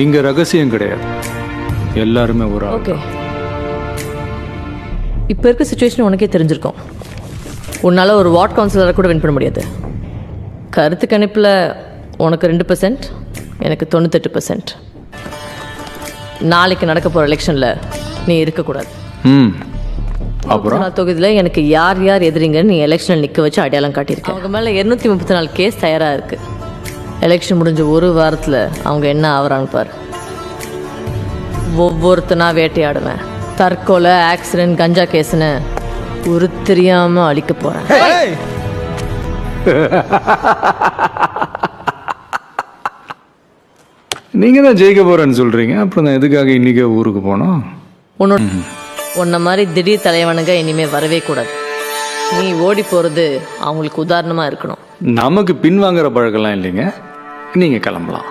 இங்க ரகசியம் கிடையாது, எல்லாருமே ஒரு ஆள். ஓகே, இப்போ இருக்க சுச்சுவேஷன் உனக்கே தெரிஞ்சிருக்கும். உன்னால் ஒரு வார்ட் கவுன்சிலரை கூட வின் பண்ண முடியாது. கருத்து கணிப்பில் உனக்கு 2%, எனக்கு 98%. நாளைக்கு நடக்க போகிற எலெக்ஷனில் நீ இருக்கக்கூடாது. அப்புறம் தொகுதியில் எனக்கு யார் யார் எதிரிங்கன்னு நீ எலெக்ஷனில் நிற்க வச்சு அடையாளம் காட்டியிருக்க. அவங்க மேலே 234 கேஸ் தயாராக இருக்குது. எலெக்ஷன் முடிஞ்ச ஒரு வாரத்தில் அவங்க என்ன ஆகுறாங்க பாரு. ஒவ்வொருத்தனா வேட்டையாடுவேன். தற்கொலை, ஆக்சிடென்ட், கஞ்சா கேஸ்ன்னு ஒரு தெரியாமல் அழிக்க போகிறேன். நீங்க தான் ஜெயிக்க போறேன்னு சொல்றீங்க, அப்புறம் நான் எதுக்காக இன்னைக்கே ஊருக்கு போனோம்? உன்ன மாதிரி திடீர் தலைவனுங்க இனிமே வரவே கூடாது. நீ ஓடி போறது அவங்களுக்கு உதாரணமா இருக்கணும். நமக்கு பின்வாங்குற பழக்கம்லாம் இல்லைங்க, நீங்க கிளம்பலாம்.